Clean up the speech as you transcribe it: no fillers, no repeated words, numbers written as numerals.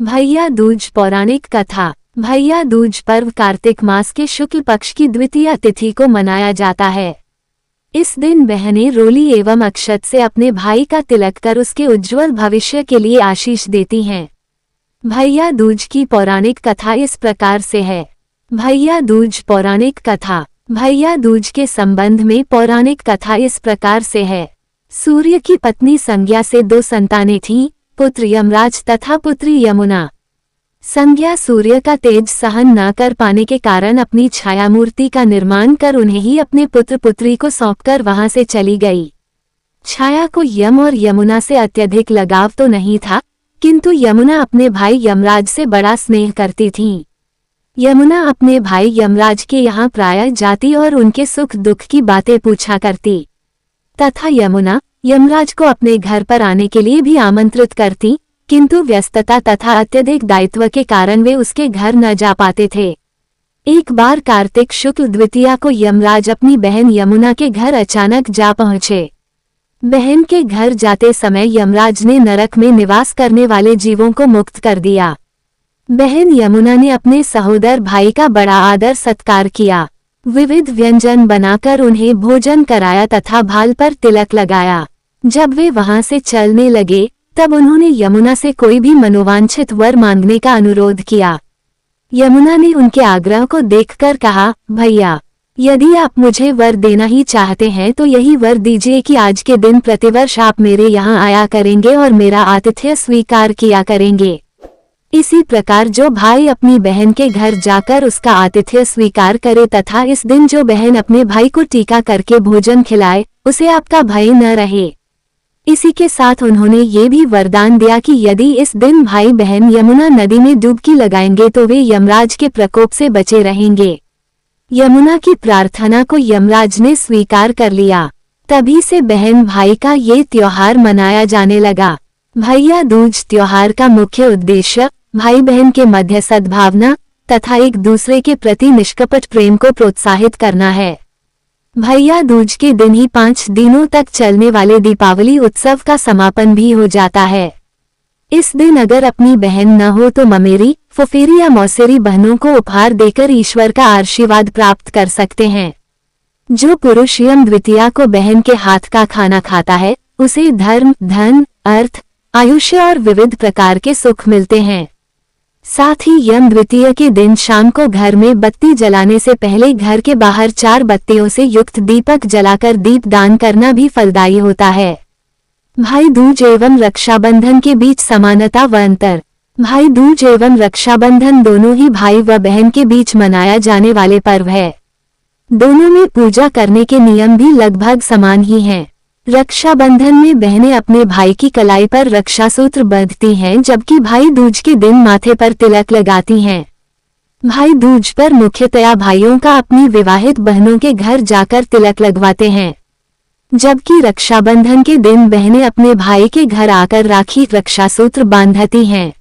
भैया दूज पौराणिक कथा। भैया दूज पर्व कार्तिक मास के शुक्ल पक्ष की द्वितीय तिथि को मनाया जाता है। इस दिन बहनें रोली एवं अक्षत से अपने भाई का तिलक कर उसके उज्जवल भविष्य के लिए आशीष देती हैं। भैया दूज की पौराणिक कथा इस प्रकार से है। भैया दूज पौराणिक कथा। भैया दूज के संबंध में पौराणिक कथा इस प्रकार से है। सूर्य की पत्नी संज्ञा से 2 संतानें थीं, पुत्र यमराज तथा पुत्री यमुना। संज्ञा सूर्य का तेज सहन न कर पाने के कारण अपनी छाया मूर्ति का निर्माण कर उन्हें ही अपने पुत्र पुत्री को सौंपकर वहां से चली गई। छाया को यम और यमुना से अत्यधिक लगाव तो नहीं था, किंतु यमुना अपने भाई यमराज से बड़ा स्नेह करती थीं। यमुना अपने भाई यमराज के यहाँ प्रायः जाती और उनके सुख दुख की बातें पूछा करती, तथा यमुना यमराज को अपने घर पर आने के लिए भी आमंत्रित करती, किंतु व्यस्तता तथा अत्यधिक दायित्व के कारण वे उसके घर न जा पाते थे। एक बार कार्तिक शुक्ल द्वितीया को यमराज अपनी बहन यमुना के घर अचानक जा पहुंचे। बहन के घर जाते समय यमराज ने नरक में निवास करने वाले जीवों को मुक्त कर दिया। बहन यमुना ने अपने सहोदर भाई का बड़ा आदर सत्कार किया, विविध व्यंजन बनाकर उन्हें भोजन कराया तथा भाल पर तिलक लगाया। जब वे वहां से चलने लगे तब उन्होंने यमुना से कोई भी मनोवांछित वर मांगने का अनुरोध किया। यमुना ने उनके आग्रह को देखकर कहा, भैया, यदि आप मुझे वर देना ही चाहते हैं तो यही वर दीजिए कि आज के दिन प्रतिवर्ष आप मेरे यहाँ आया करेंगे और मेरा आतिथ्य स्वीकार किया करेंगे। इसी प्रकार जो भाई अपनी बहन के घर जाकर उसका आतिथ्य स्वीकार करे तथा इस दिन जो बहन अपने भाई को टीका करके भोजन खिलाए, उसे आपका भय न रहे। इसी के साथ उन्होंने ये भी वरदान दिया कि यदि इस दिन भाई बहन यमुना नदी में डुबकी लगाएंगे तो वे यमराज के प्रकोप से बचे रहेंगे। यमुना की प्रार्थना को यमराज ने स्वीकार कर लिया। तभी से बहन भाई का ये त्योहार मनाया जाने लगा। भैया दूज त्योहार का मुख्य उद्देश्य भाई बहन के मध्य सद्भावना तथा एक दूसरे के प्रति निष्कपट प्रेम को प्रोत्साहित करना है। भैया दूज के दिन ही 5 दिनों तक चलने वाले दीपावली उत्सव का समापन भी हो जाता है। इस दिन अगर अपनी बहन न हो तो ममेरी, फुफेरी या मौसेरी बहनों को उपहार देकर ईश्वर का आशीर्वाद प्राप्त कर सकते हैं। जो पुरुष यम द्वितीया को बहन के हाथ का खाना खाता है, उसे धर्म, धन, अर्थ, आयुष्य और विविध प्रकार के सुख मिलते हैं। साथ ही यम द्वितीया के दिन शाम को घर में बत्ती जलाने से पहले घर के बाहर 4 बत्तियों से युक्त दीपक जलाकर दीप दान करना भी फलदायी होता है। भाई दूज एवं रक्षाबंधन के बीच समानता व अंतर। भाई दूज एवं रक्षाबंधन दोनों ही भाई व बहन के बीच मनाया जाने वाले पर्व है। दोनों में पूजा करने के नियम भी लगभग समान ही हैं। रक्षाबंधन में बहनें अपने भाई की कलाई पर रक्षा सूत्र बांधती हैं, जबकि भाई दूज के दिन माथे पर तिलक लगाती हैं। भाई दूज पर मुख्यतया भाइयों का अपनी विवाहित बहनों के घर जाकर तिलक लगवाते हैं, जबकि रक्षाबंधन के दिन बहनें अपने भाई के घर आकर राखी रक्षा सूत्र बांधती हैं।